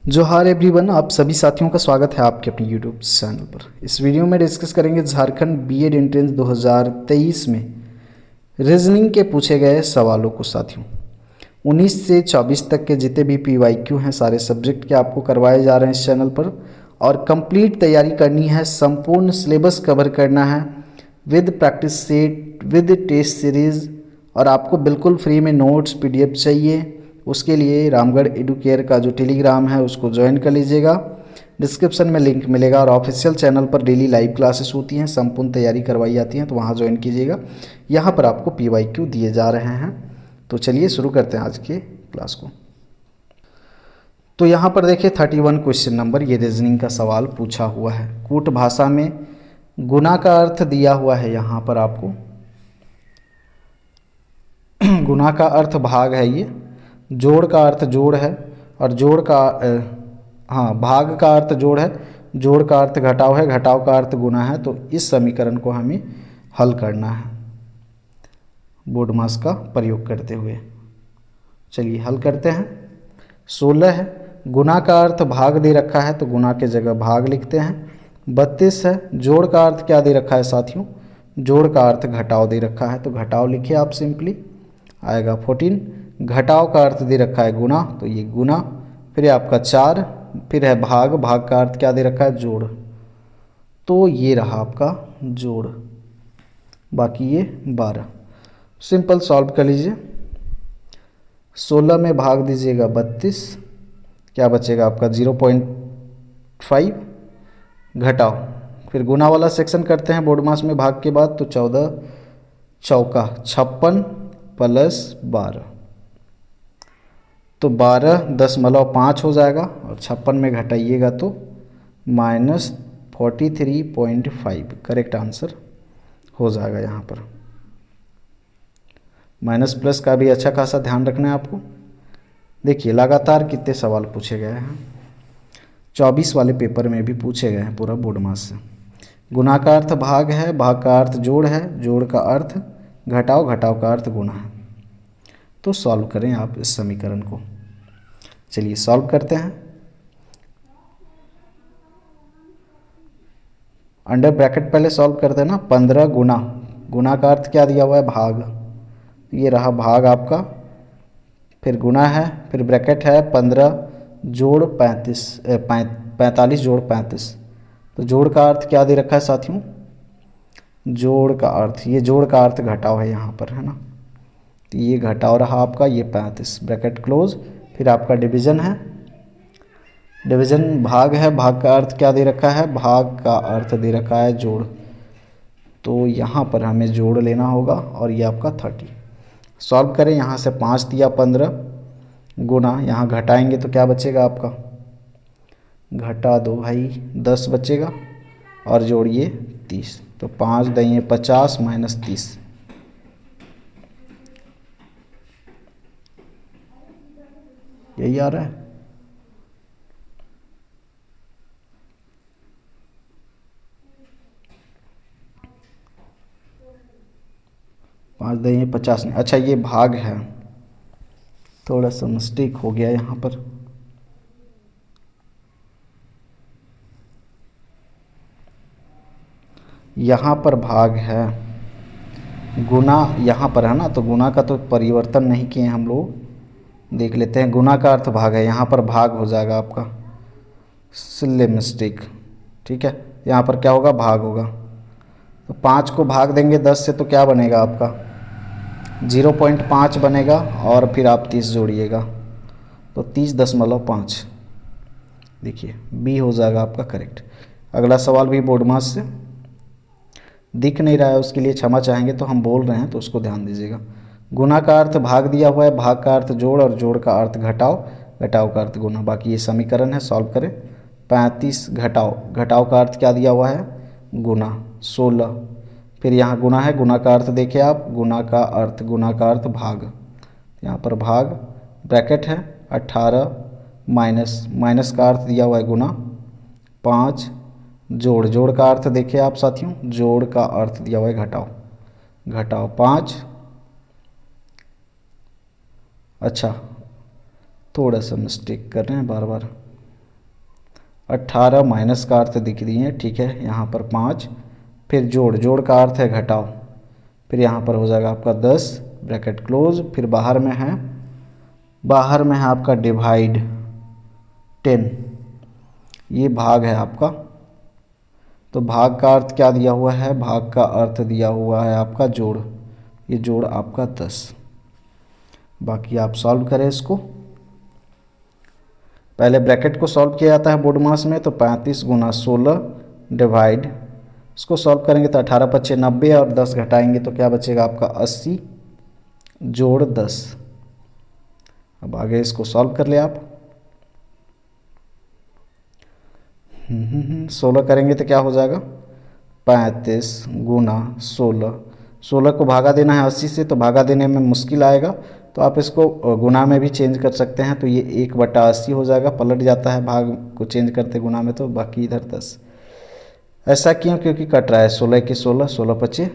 जोहार एवरीवन, आप सभी साथियों का स्वागत है आपके अपने यूट्यूब चैनल पर। इस वीडियो में डिस्कस करेंगे झारखंड बीएड एंट्रेंस 2023 में रीजनिंग के पूछे गए सवालों को। साथियों 19 से 24 तक के जितने भी पीवाईक्यू हैं सारे सब्जेक्ट के आपको करवाए जा रहे हैं इस चैनल पर, और कंप्लीट तैयारी करनी है, संपूर्ण सिलेबस कवर करना है with practice set with test series, और आपको बिल्कुल फ्री में नोट्स पीडीएफ चाहिए। उसके लिए रामगढ़ एडुकेयर का जो टेलीग्राम है उसको ज्वाइन कर लीजिएगा, डिस्क्रिप्शन में लिंक मिलेगा। और ऑफिशियल चैनल पर डेली लाइव क्लासेस होती हैं, संपूर्ण तैयारी करवाई जाती हैं, तो वहाँ ज्वाइन कीजिएगा। यहाँ पर आपको पीवाईक्यू दिए जा रहे हैं। तो चलिए शुरू करते हैं आज के क्लास को। तो यहाँ पर देखिए 31 क्वेश्चन नंबर, ये रीजनिंग का सवाल पूछा हुआ है। कूट भाषा में गुना का अर्थ दिया हुआ है। यहाँ पर आपको गुना का अर्थ भाग है, ये जोड़ का अर्थ जोड़ है, और जोड़ का भाग का अर्थ जोड़ है, जोड़ का अर्थ घटाव है, घटाव का अर्थ गुना है। तो इस समीकरण को हमें हल करना है बोर्ड मास का प्रयोग करते हुए। चलिए हल करते हैं। 16 है, गुना का अर्थ भाग दे रखा है तो गुना के जगह भाग लिखते हैं। 32 है, जोड़ का अर्थ क्या दे रखा है साथियों, जोड़ का अर्थ घटाव दे रखा है तो घटाव लिखिए आप सिंपली, आएगा 14। घटाव का अर्थ दे रखा है गुना, तो ये गुना, फिर आपका 4, फिर है भाग, भाग का अर्थ क्या दे रखा है जोड़, तो ये रहा आपका जोड़, बाकी ये 12। सिंपल सॉल्व कर लीजिए। 16 में भाग दीजिएगा 32, क्या बचेगा आपका 0.5, घटाव, फिर गुना वाला सेक्शन करते हैं बोर्ड मास में भाग के बाद, तो 14 चौका 56 प्लस 12, तो 12.5 हो जाएगा, और 56 में घटाइएगा तो -43.5 करेक्ट आंसर हो जाएगा। यहाँ पर माइनस प्लस का भी अच्छा खासा ध्यान रखना है आपको। देखिए लगातार कितने सवाल पूछे गए हैं, 24 वाले पेपर में भी पूछे गए हैं पूरा बोर्ड मास से। गुना का अर्थ भाग है, भाग का अर्थ जोड़ है, जोड़ का अर्थ घटाव, घटाव का अर्थ गुना है। तो सॉल्व करें आप इस समीकरण को। चलिए सॉल्व करते हैं। अंडर ब्रैकेट पहले सॉल्व करते हैं ना। 15 गुना, गुना का अर्थ क्या दिया हुआ है भाग, ये रहा भाग आपका, फिर गुना है, फिर ब्रैकेट है 15 जोड़ 45 जोड़ 35, तो जोड़ का अर्थ क्या दे रखा है साथियों, जोड़ का अर्थ, ये जोड़ का अर्थ घटाव है यहाँ पर, है ना, तो ये घटाव रहा आपका, ये 35 ब्रैकेट क्लोज। फिर आपका डिवीज़न है, डिवीज़न भाग है, भाग का अर्थ क्या दे रखा है, भाग का अर्थ दे रखा है जोड़, तो यहाँ पर हमें जोड़ लेना होगा, और ये आपका 30। सॉल्व करें, यहाँ से 5 दिया 15 गुना, यहाँ घटाएंगे तो क्या बचेगा आपका, घटा दो भाई 10 बचेगा, और जोड़िए 30, तो 5 दइए 50 माइनस 30, यही आ रहा है। पाँच दही 50 नहीं, अच्छा ये भाग है, थोड़ा सा मिस्टेक हो गया यहाँ पर। यहाँ पर भाग है, गुना यहाँ पर है ना, तो गुना का तो परिवर्तन नहीं किए हम लोग, देख लेते हैं। गुना का अर्थ भाग है, यहाँ पर भाग हो जाएगा आपका, सिल्ले मिस्टेक, ठीक है। यहाँ पर क्या होगा, भाग होगा, तो 5 को भाग देंगे 10 से तो क्या बनेगा आपका 0.5 बनेगा, और फिर आप 30 जोड़िएगा तो 30.5, देखिए बी हो जाएगा आपका करेक्ट। अगला सवाल भी बोर्ड मास से दिख नहीं रहा है, उसके लिए क्षमा चाहेंगे, तो हम बोल रहे हैं तो उसको ध्यान दीजिएगा। गुना का अर्थ भाग दिया हुआ है, भाग का अर्थ जोड़, और जोड़ का अर्थ घटाव, घटाव का अर्थ गुना, बाकी ये समीकरण है। सॉल्व करें। 35 घटाव, घटाव का अर्थ क्या दिया हुआ है गुना, 16, फिर यहाँ गुना है, गुना का अर्थ देखिए आप, गुना का अर्थ, गुना का अर्थ भाग, यहाँ पर भाग, ब्रैकेट है 18 माइनस, माइनस का अर्थ दिया हुआ है गुना, 5 जोड़, जोड़ का अर्थ देखिए आप साथियों, जोड़ का अर्थ दिया हुआ है घटाव, घटाव 5, अच्छा थोड़ा सा मिस्टेक कर रहे हैं बार बार, 18 माइनस का अर्थ दिख रही है, ठीक है। यहाँ पर 5, फिर जोड़ का अर्थ है घटाओ, फिर यहाँ पर हो जाएगा आपका 10 ब्रैकेट क्लोज, फिर बाहर में है आपका डिवाइड 10, ये भाग है आपका। तो भाग का अर्थ क्या दिया हुआ है, भाग का अर्थ दिया हुआ है आपका जोड़, ये जोड़ आपका 10। बाकी आप सॉल्व करें इसको। पहले ब्रैकेट को सॉल्व किया जाता है बोर्ड मास में, तो 35 गुना 16 डिवाइड, इसको सॉल्व करेंगे तो 18 पच्चे 90 और 10 घटाएंगे तो क्या बचेगा आपका 80 जोड़ 10। अब आगे इसको सॉल्व कर ले आप। 16 करेंगे तो क्या हो जाएगा 35 गुना 16 को भागा देना है 80 से, तो भागा देने में मुश्किल आएगा, तो आप इसको गुना में भी चेंज कर सकते हैं। तो ये 1/80 हो जाएगा, पलट जाता है भाग को चेंज करते गुना में, तो बाकी इधर 10। ऐसा क्यों, क्योंकि कट रहा है 16 के 16 पच्चे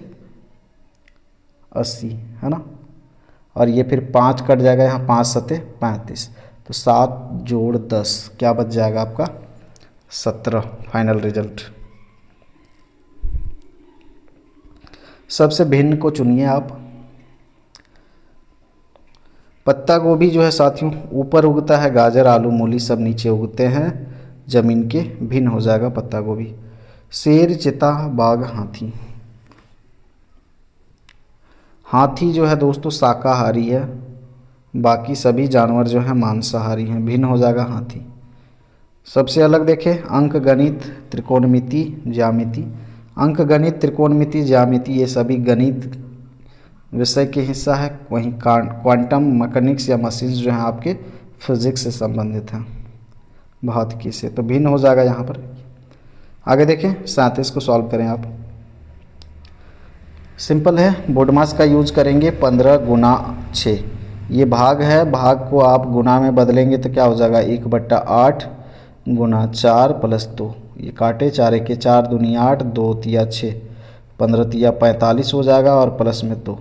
80 है ना, और ये फिर 5 कट जाएगा, यहाँ 5 सते 35, तो 7 जोड़ 10 क्या बच जाएगा आपका 17 फाइनल रिजल्ट। सबसे भिन्न को चुनिए आप। पत्ता गोभी जो है साथियों ऊपर उगता है, गाजर आलू मूली सब नीचे उगते हैं जमीन के, भिन्न हो जाएगा पत्ता गोभी। शेर चिता बाघ हाथी, हाथी जो है दोस्तों शाकाहारी है, बाकी सभी जानवर जो हैं मांसाहारी हैं, भिन्न हो जाएगा हाथी। सबसे अलग देखें अंक गणित त्रिकोणमिति ज्यामिति, अंक गणित त्रिकोणमिति ज्यामिति ये सभी गणित विषय के हिस्सा है, वहीं क्वांटम मैकेनिक्स या मशीन्स जो हैं आपके फिजिक्स से संबंधित हैं, भौतिकी से, तो भिन्न हो जाएगा यहाँ पर। आगे देखें 37 को सॉल्व करें आप। सिंपल है, बोर्ड मास का यूज करेंगे 15 गुना 6, ये भाग है, भाग को आप गुना में बदलेंगे तो क्या हो जाएगा 1/8 गुना 4 प्लस 2, ये काटे 4 के 4 दूनी 8 2 तिया 6 15 तिया 45 हो जाएगा, और प्लस में 2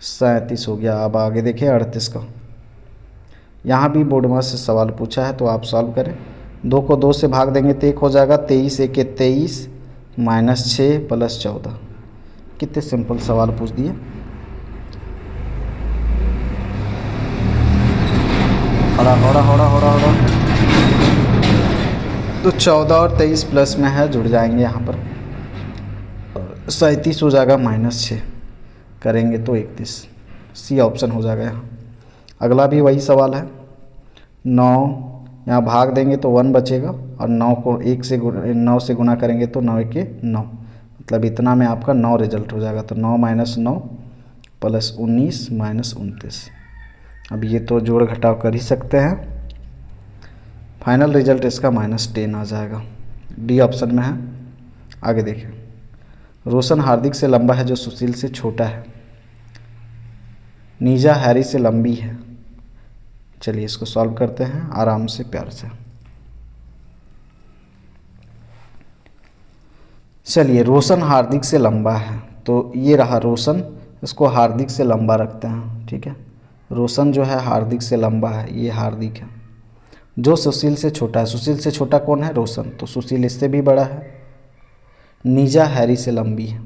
37 हो गया। अब आगे देखिए 38 का, यहाँ भी बोर्ड मास से सवाल पूछा है तो आप सॉल्व करें। 2 को 2 से भाग देंगे तो 1 हो जाएगा, 23 1 23 माइनस 6 प्लस 14, कितने सिंपल सवाल पूछ दिए। होड़ा तो 14 और 23 प्लस में है, जुड़ जाएंगे यहाँ पर, 37 हो जाएगा माइनस 6 करेंगे तो 31, सी ऑप्शन हो जाएगा यहाँ। अगला भी वही सवाल है, 9 यहाँ भाग देंगे तो 1 बचेगा, और 9 को 9 से गुना करेंगे तो 9 के 9, मतलब इतना में आपका 9 रिजल्ट हो जाएगा। तो 9 माइनस 9 प्लस 19 माइनस 29, अब ये तो जोड़ घटाव कर ही सकते हैं, फाइनल रिजल्ट इसका -10 आ जाएगा, डी ऑप्शन में है। आगे देखिए, रोशन हार्दिक से लंबा है जो सुशील से छोटा है, नीजा हैरी से लंबी है। चलिए इसको सॉल्व करते हैं आराम से प्यार से। चलिए रोशन हार्दिक से लंबा है, तो ये रहा रोशन, इसको हार्दिक से लंबा रखते हैं, ठीक है। रोशन जो है हार्दिक से लंबा है, ये हार्दिक है। जो सुशील से छोटा है, सुशील से छोटा कौन है रोशन, तो सुशील इससे भी बड़ा है। नीजा हैरी से लंबी है,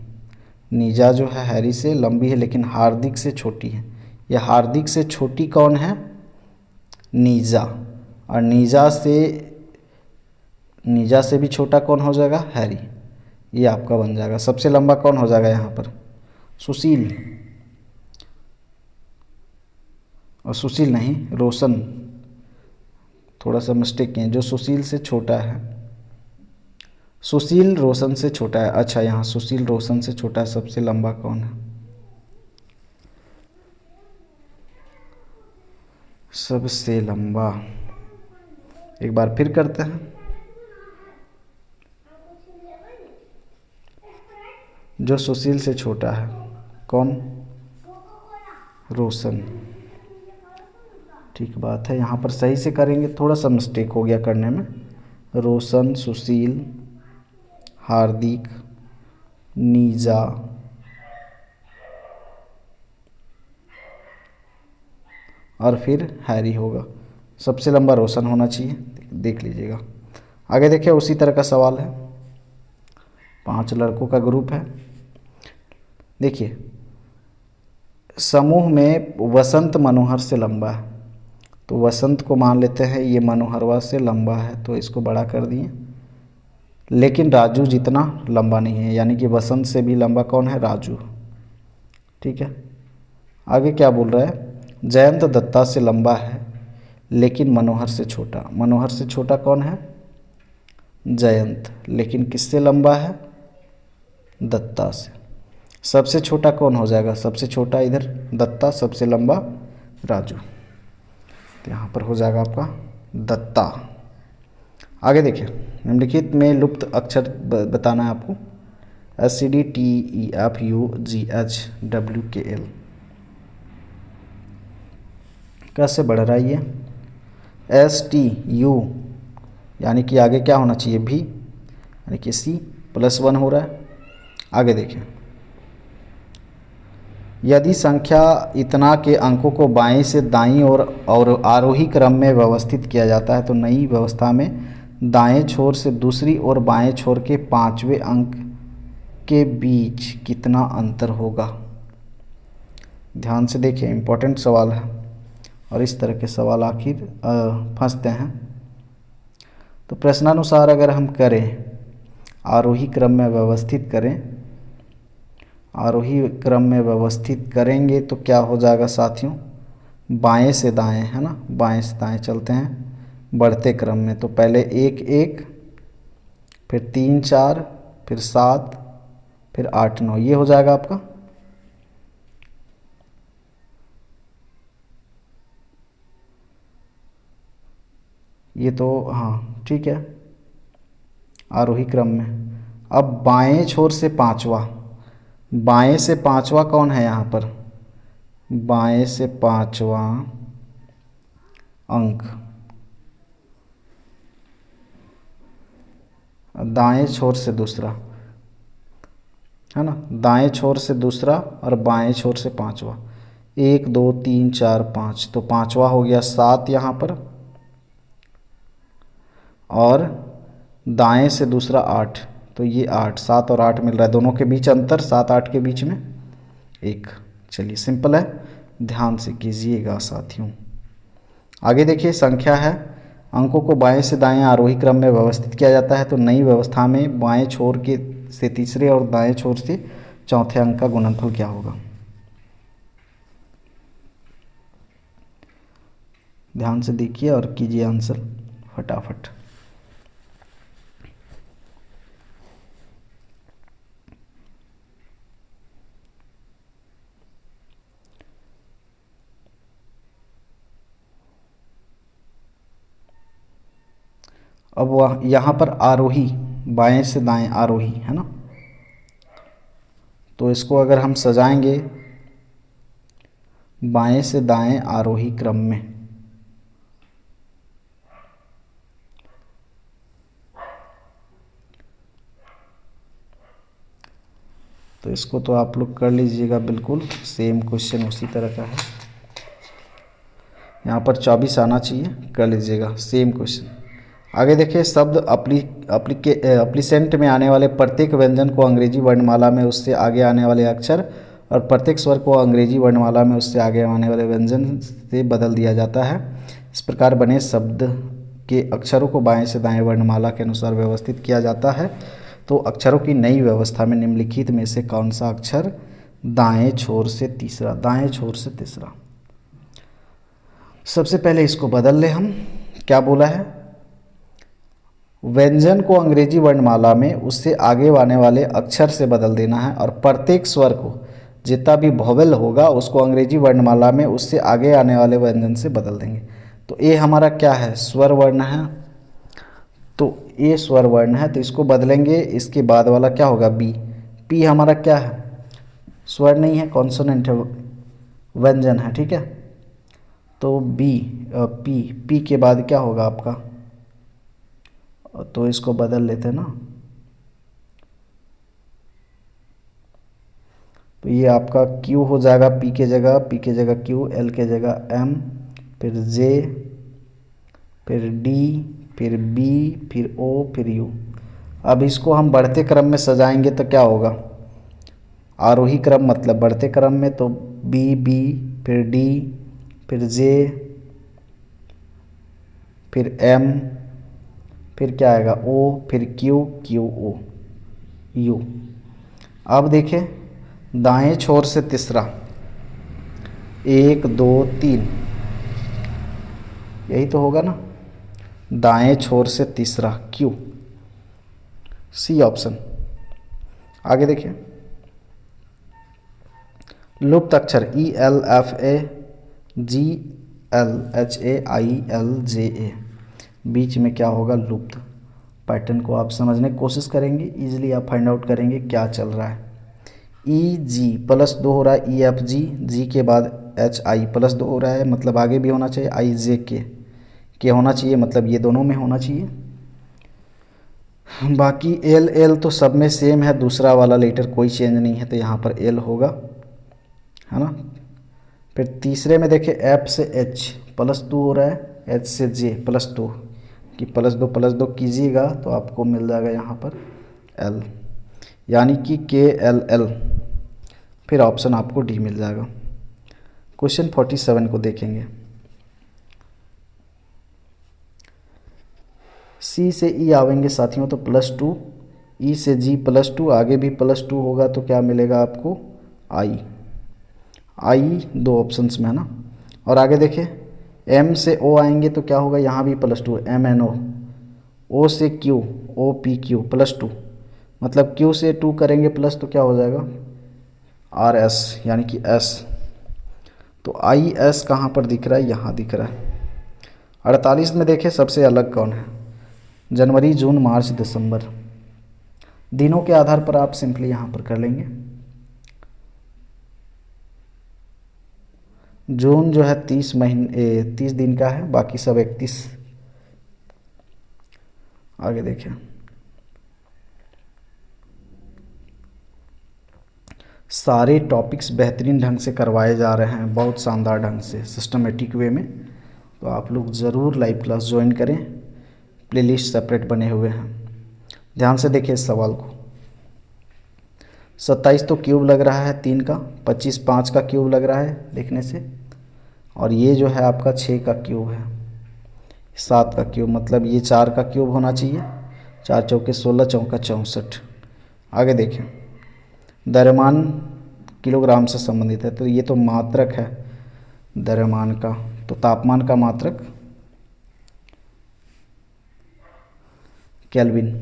नीजा जो है हैरी से लंबी है लेकिन हार्दिक से छोटी है, यह हार्दिक से छोटी कौन है नीजा, और नीजा से भी छोटा कौन हो जाएगा हैरी, ये आपका बन जाएगा। सबसे लंबा कौन हो जाएगा यहाँ पर सुशील, और सुशील नहीं रोशन, थोड़ा सा मिस्टेक किए, जो सुशील से छोटा है, सुशील रोशन से छोटा है। अच्छा यहाँ सुशील रोशन से छोटा है, सबसे लंबा कौन है, सबसे लंबा, एक बार फिर करते हैं। जो सुशील से छोटा है कौन, रोशन, ठीक बात है, यहाँ पर सही से करेंगे, थोड़ा सा मिस्टेक हो गया करने में। रोशन, सुशील, हार्दिक, नीजा, और फिर हैरी होगा। सबसे लंबा रोशन होना चाहिए, देख लीजिएगा। आगे देखिए उसी तरह का सवाल है, 5 लड़कों का ग्रुप है। देखिए समूह में वसंत मनोहर से लंबा है, तो वसंत को मान लेते हैं ये मनोहरवा से लंबा है, तो इसको बड़ा कर दिए। लेकिन राजू जितना लंबा नहीं है, यानी कि वसंत से भी लंबा कौन है, राजू। ठीक है, आगे क्या बोल रहा है, जयंत दत्ता से लंबा है लेकिन मनोहर से छोटा। मनोहर से छोटा कौन है, जयंत, लेकिन किससे लंबा है, दत्ता से। सबसे छोटा कौन हो जाएगा, सबसे छोटा इधर दत्ता, सबसे लंबा राजू, तो यहाँ पर हो जाएगा आपका दत्ता। आगे देखिए निम्नलिखित में लुप्त अक्षर बताना है आपको, SCDTEFUGHWKL कैसे बढ़ रहा है ये, STU यानी कि आगे क्या होना चाहिए, भी, यानी कि C+1 हो रहा है। आगे देखिए, यदि संख्या इतना के अंकों को बाएं से दाईं और आरोही क्रम में व्यवस्थित किया जाता है तो नई व्यवस्था में दाएं छोर से दूसरी और बाएं छोर के 5वें अंक के बीच कितना अंतर होगा। ध्यान से देखिए, इम्पोर्टेंट सवाल है और इस तरह के सवाल आखिर फंसते हैं। तो प्रश्नानुसार अगर हम करें, आरोही क्रम में व्यवस्थित करें, आरोही क्रम में व्यवस्थित करेंगे तो क्या हो जाएगा साथियों, बाएं से दाएं, है ना, बाएं से दाएं चलते हैं बढ़ते क्रम में। तो पहले 1 1, फिर 3 4, फिर 7, फिर 8 9, ये हो जाएगा आपका। ये तो हाँ ठीक है, आरोही क्रम में। अब बाएं छोर से पांचवा, बाएं से पांचवा कौन है यहाँ पर, बाएं से पांचवा अंक, दाएं छोर से दूसरा, है ना, दाएं छोर से दूसरा और बाएं छोर से पांचवा, 1 2 3 4 5, तो पांचवा हो गया 7 यहाँ पर, और दाएं से दूसरा 8, तो ये 8, 7 और 8 मिल रहा है, दोनों के बीच अंतर 7 8 के बीच में 1। चलिए सिंपल है, ध्यान से कीजिएगा साथियों। आगे देखिए, संख्या है, अंकों को बाएं से दाएं आरोही क्रम में व्यवस्थित किया जाता है तो नई व्यवस्था में बाएं छोर के से तीसरे और दाएं छोर से चौथे अंक का गुणनफल क्या होगा। ध्यान से देखिए और कीजिए आंसर फटाफट। अब वह यहाँ पर आरोही, बाएं से दाएं आरोही, है ना, तो इसको अगर हम सजाएंगे बाएं से दाएं आरोही क्रम में, तो इसको तो आप लोग कर लीजिएगा, बिल्कुल सेम क्वेश्चन उसी तरह का है, यहाँ पर 24 आना चाहिए, कर लीजिएगा सेम क्वेश्चन। आगे देखिए, शब्द अप्लीसेंट में आने वाले प्रत्येक व्यंजन को अंग्रेजी वर्णमाला में उससे आगे आने वाले अक्षर और प्रत्येक स्वर को अंग्रेजी वर्णमाला में उससे आगे आने वाले व्यंजन से बदल दिया जाता है। इस प्रकार बने शब्द के अक्षरों को बाएं से दाएं वर्णमाला के अनुसार व्यवस्थित किया जाता है। तो अक्षरों की नई व्यवस्था में निम्नलिखित में से कौन सा अक्षर दाएं छोर से तीसरा, दाएं छोर से तीसरा। सबसे पहले इसको बदल ले हम, क्या बोला है, व्यंजन को अंग्रेजी वर्णमाला में उससे आगे आने वाले अक्षर से बदल देना है और प्रत्येक स्वर को, जितना भी वोवेल होगा उसको अंग्रेजी वर्णमाला में उससे आगे आने वाले व्यंजन से बदल देंगे। तो ए हमारा क्या है, स्वर वर्ण है, तो ए स्वर वर्ण है, तो इसको बदलेंगे। इसके बाद वाला क्या होगा, बी। पी हमारा क्या है, स्वर नहीं है, कॉन्सोनेंट है, व्यंजन है, ठीक है, तो बी, पी के बाद क्या होगा आपका, तो इसको बदल लेते हैं ना, तो ये आपका क्यू हो जाएगा, पी के जगह क्यू, एल के जगह एम, फिर जे, फिर डी, फिर बी, फिर ओ, फिर यू। अब इसको हम बढ़ते क्रम में सजाएंगे तो क्या होगा, आरोही क्रम मतलब बढ़ते क्रम में, तो बी बी, फिर डी, फिर जे, फिर एम, फिर क्या आएगा ओ, फिर क्यू, क्यू ओ, यू। अब देखिए दाएं छोर से तीसरा, 1 2 3, यही तो होगा ना, दाएं छोर से तीसरा क्यू, सी ऑप्शन। आगे देखिए लुप्त अक्षर E L F A G L H A I L J A, बीच में क्या होगा लुप्त। पैटर्न को आप समझने की कोशिश करेंगे, इजीली आप फाइंड आउट करेंगे क्या चल रहा है। ई जी +2 हो रहा है, ई एफ जी, जी के बाद एच आई +2 हो रहा है, मतलब आगे भी होना चाहिए आई जे के होना चाहिए, मतलब ये दोनों में होना चाहिए। बाकी एल एल तो सब में सेम है, दूसरा वाला लेटर कोई चेंज नहीं है, तो यहाँ पर एल होगा, है ना। फिर तीसरे में देखिए एफ से एच +2 हो रहा है, एच से जे +2, कि +2 कीजिएगा तो आपको मिल जाएगा यहाँ पर एल, यानी कि के एल एल, फिर ऑप्शन आपको डी मिल जाएगा। क्वेश्चन 47 को देखेंगे। सी से ई आवेंगे साथियों तो +2, ई से जी +2, आगे भी +2 होगा तो क्या मिलेगा आपको आई, आई दो ऑप्शंस में है ना। और आगे देखिए एम से ओ आएंगे तो क्या होगा, यहाँ भी +2 एम एन ओ से क्यू ओ पी क्यू +2, मतलब क्यू से 2 करेंगे प्लस तो क्या हो जाएगा आर एस, यानी कि एस। तो आई एस कहाँ पर दिख रहा है, यहाँ दिख रहा है। 48 में देखें सबसे अलग कौन है, जनवरी जून मार्च दिसंबर, दिनों के आधार पर आप सिंपली यहाँ पर कर लेंगे। जून जो है 30 दिन का है, बाकी सब 31। आगे देखें सारे टॉपिक्स बेहतरीन ढंग से करवाए जा रहे हैं, बहुत शानदार ढंग से सिस्टमेटिक वे में, तो आप लोग ज़रूर लाइव क्लास ज्वाइन करें, प्लेलिस्ट सेपरेट बने हुए हैं। ध्यान से देखिए इस सवाल को। 27 तो क्यूब लग रहा है 3 का, 25 5 का क्यूब लग रहा है देखने से, और ये जो है आपका 6 का क्यूब है, 7 का क्यूब, मतलब ये 4 का क्यूब होना चाहिए, 4 चौके 16, चौका 64। आगे देखें द्रव्यमान किलोग्राम से संबंधित है, तो ये तो मात्रक है द्रव्यमान का, तो तापमान का मात्रक केल्विन।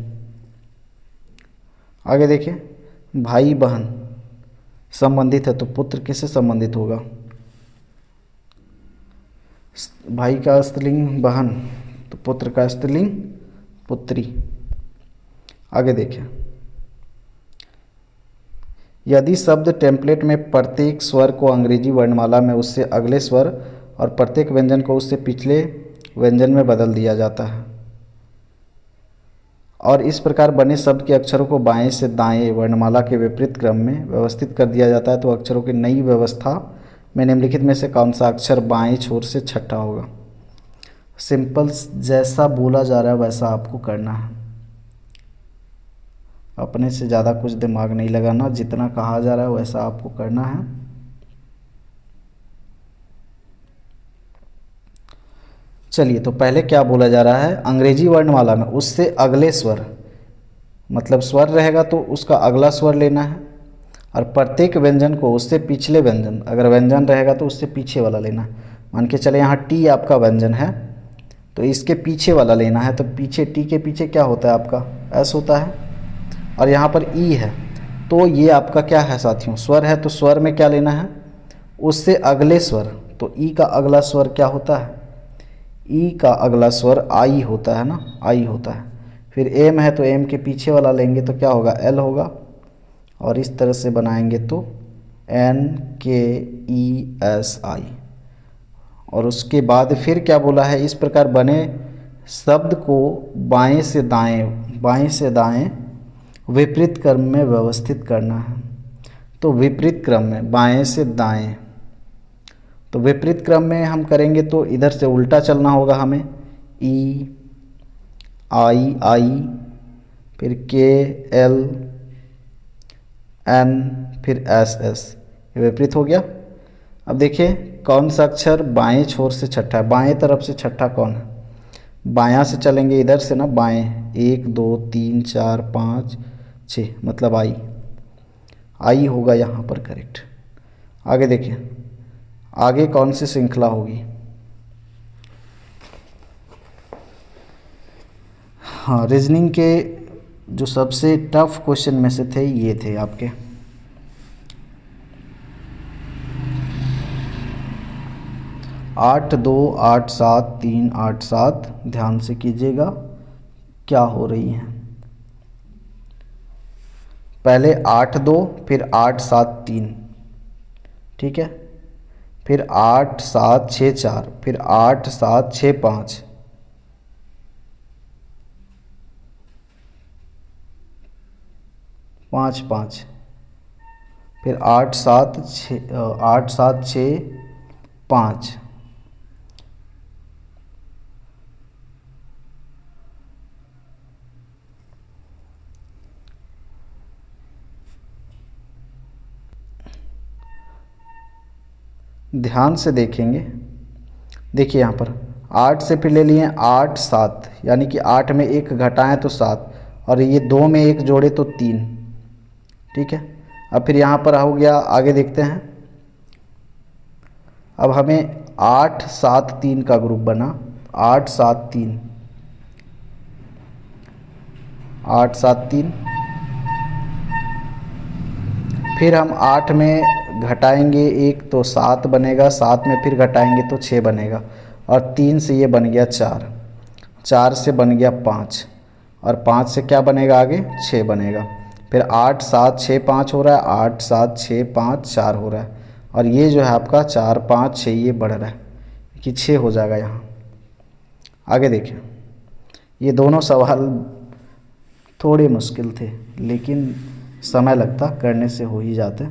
आगे देखिए भाई बहन संबंधित है, तो पुत्र किससे संबंधित होगा, भाई का स्त्रीलिंग बहन, तो पुत्र का स्त्रीलिंग पुत्री। आगे देखें यदि शब्द टेम्पलेट में प्रत्येक स्वर को अंग्रेजी वर्णमाला में उससे अगले स्वर और प्रत्येक व्यंजन को उससे पिछले व्यंजन में बदल दिया जाता है, और इस प्रकार बने शब्द के अक्षरों को बाएं से दाएं वर्णमाला के विपरीत क्रम में व्यवस्थित कर दिया जाता है, तो अक्षरों की नई व्यवस्था में निम्नलिखित में से कौन सा अक्षर बाएं छोर से छठा होगा। सिंपल, जैसा बोला जा रहा है वैसा आपको करना है, अपने से ज़्यादा कुछ दिमाग नहीं लगाना, जितना कहा जा रहा है वैसा आपको करना है। चलिए तो पहले क्या बोला जा रहा है, अंग्रेजी वर्णमाला में उससे अगले स्वर, मतलब स्वर रहेगा तो उसका अगला स्वर लेना है, और प्रत्येक व्यंजन को उससे पिछले व्यंजन, अगर व्यंजन रहेगा तो उससे पीछे वाला लेना है। मान के चले यहाँ टी आपका व्यंजन है तो इसके पीछे वाला लेना है, तो पीछे टी के पीछे क्या होता है आपका एस होता है, और यहाँ पर ई है तो ये आपका क्या है साथियों स्वर है, तो स्वर में क्या लेना है उससे अगले स्वर, तो ई का अगला स्वर क्या होता है, ई का अगला स्वर आई होता है ना, आई होता है। फिर एम है तो एम के पीछे वाला लेंगे तो क्या होगा एल होगा, और इस तरह से बनाएंगे तो एन के ई एस आई। और उसके बाद फिर क्या बोला है, इस प्रकार बने शब्द को बाएं से दाएं विपरीत क्रम में व्यवस्थित करना है। तो विपरीत क्रम में बाएं से दाएं, तो विपरीत क्रम में हम करेंगे तो इधर से उल्टा चलना होगा हमें। ई आई आई, फिर के एल एन, फिर एस एस, ये विपरीत हो गया। अब देखिए कौन सा अक्षर बाएं छोर से छठा है, बाएं तरफ से छठा कौन है। बायां से चलेंगे इधर से ना, बाएं 1 2 3 4 5 6, मतलब आई, आई होगा यहाँ पर करेक्ट। आगे देखिए आगे कौन सी श्रृंखला होगी। हाँ, रीजनिंग के जो सबसे टफ क्वेश्चन में से थे ये थे आपके। आठ 2 8 7 3 8 7, ध्यान से कीजिएगा क्या हो रही हैं। पहले 8 2, फिर 8 7 3, ठीक है, फिर 8 7 6 4, फिर 8 7 6 5, पाँच 5, फिर 8 7 6 5, ध्यान से देखेंगे। देखिए यहाँ पर 8 से फिर ले लिए 8 7, यानी कि 8 में 1 घटाएं तो 7, और ये 2 में 1 जोड़े तो 3, ठीक है। अब फिर यहाँ पर हो गया, आगे देखते हैं। अब हमें 8 7 3 का ग्रुप बना, 8 7 3, 8 7 3, फिर हम 8 में घटाएंगे 1 तो 7 बनेगा, 7 में फिर घटाएंगे तो 6 बनेगा, और 3 से ये बन गया 4, 4 से बन गया 5, और 5 से क्या बनेगा आगे 6 बनेगा। फिर 8 7 6 5 हो रहा है, 8 7 6 5 4 हो रहा है, और ये जो है आपका 4 5 6 ये बढ़ रहा है कि 6 हो जाएगा यहाँ। आगे देखिए, ये दोनों सवाल थोड़े मुश्किल थे, लेकिन समय लगता, करने से हो ही जाते।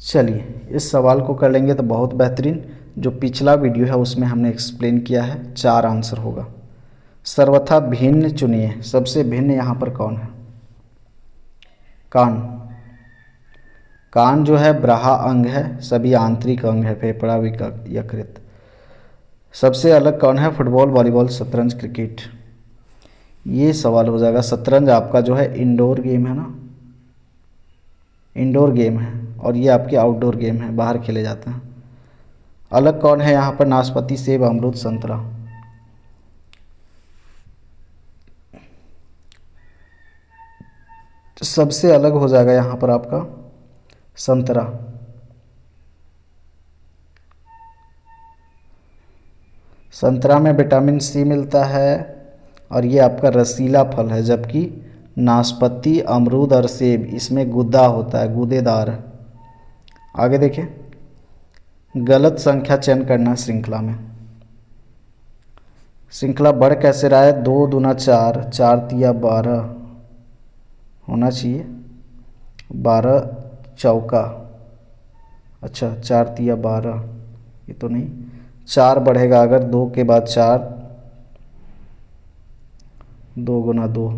चलिए इस सवाल को कर लेंगे तो बहुत बेहतरीन। जो पिछला वीडियो है उसमें हमने एक्सप्लेन किया है, 4 आंसर होगा। सर्वथा भिन्न चुनिए, सबसे भिन्न यहाँ पर कौन है। कान, कान जो है ब्राहा अंग है, सभी आंतरिक अंग है, फेफड़ा यकृत। सबसे अलग कौन है, फुटबॉल वॉलीबॉल शतरंज क्रिकेट। ये सवाल हो जाएगा। शतरंज आपका जो है इंडोर गेम है ना, इंडोर गेम है, और ये आपके आउटडोर गेम है, बाहर खेले जाते हैं। अलग कौन है यहाँ पर, नाशपाती सेब अमरूद संतरा। सबसे अलग हो जाएगा यहाँ पर आपका संतरा। संतरा में विटामिन सी मिलता है, और ये आपका रसीला फल है, जबकि नाशपाती अमरूद और सेब इसमें गुद्दा होता है, गूदेदार। आगे देखें, गलत संख्या चयन करना श्रृंखला में। श्रृंखला बढ़ कैसे रहा है, 2 दूना 4, 4 तिया 12 होना चाहिए, 12 चौका, अच्छा 4 तिया 12, ये तो नहीं, 4 बढ़ेगा अगर 2 के बाद 4, 2 गुना 2,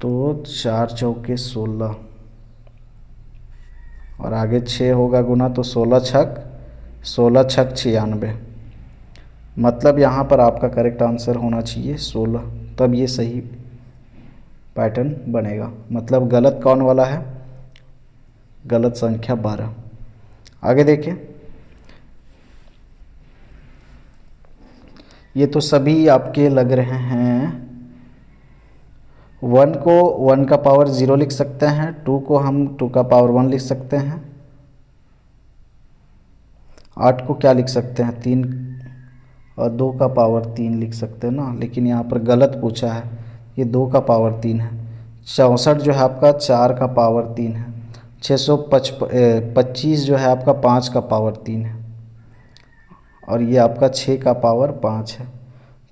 तो 4 चौके 16, और आगे 6 होगा गुना, तो 16 छक 96, मतलब यहाँ पर आपका करेक्ट आंसर होना चाहिए 16, तब ये सही पैटर्न बनेगा। मतलब गलत कौन वाला है, गलत संख्या 12। आगे देखिए, ये तो सभी आपके लग रहे हैं। 1 को 1 का पावर 0 लिख सकते हैं, 2 को हम 2 का पावर 1 लिख सकते हैं, 8 को क्या लिख सकते हैं 3 और 2 का पावर 3 लिख सकते हैं ना, लेकिन यहाँ पर गलत पूछा है, ये 2 का पावर 3 है। 64 जो है आपका 4 का पावर 3 है, 625 जो है आपका 5 का पावर 3 है, और ये आपका 6 का पावर 5 है।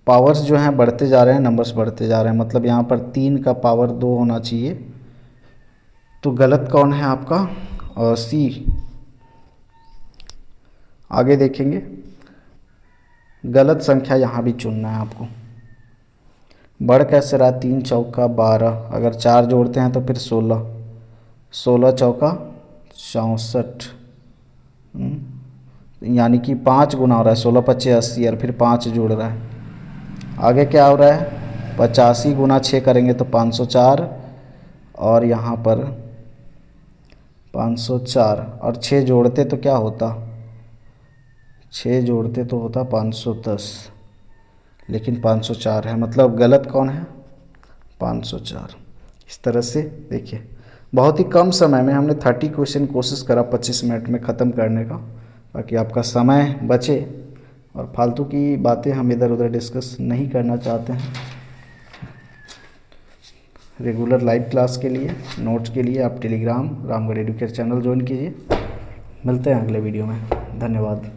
पावर्स जो हैं बढ़ते जा रहे हैं, नंबर्स बढ़ते जा रहे हैं, मतलब यहाँ पर 3 का पावर 2 होना चाहिए। तो गलत कौन है आपका? और सी। आगे देखेंगे, गलत संख्या यहाँ भी चुनना है आपको। बढ़ कैसे रहा? 3 चौका 12, अगर 4 जोड़ते हैं तो फिर 16, 16 चौका 64, यानी कि 5 गुना हो रहा है। 16 पच्चे 80 और फिर 5 जोड़ रहा है। आगे क्या हो रहा है? 85 गुना 6 करेंगे तो 504, और यहाँ पर 504 और 6 जोड़ते तो क्या होता? 6 जोड़ते तो होता 510, लेकिन 504 है, मतलब गलत कौन है? 504। इस तरह से देखिए, बहुत ही कम समय में हमने 30 क्वेश्चन कोशिश करा 25 मिनट में ख़त्म करने का, ताकि आपका समय बचे और फालतू की बातें हम इधर उधर डिस्कस नहीं करना चाहते हैं। रेगुलर लाइव क्लास के लिए, नोट्स के लिए आप Telegram Ramgarh educate channel join कीजिए। मिलते हैं अगले वीडियो में। धन्यवाद।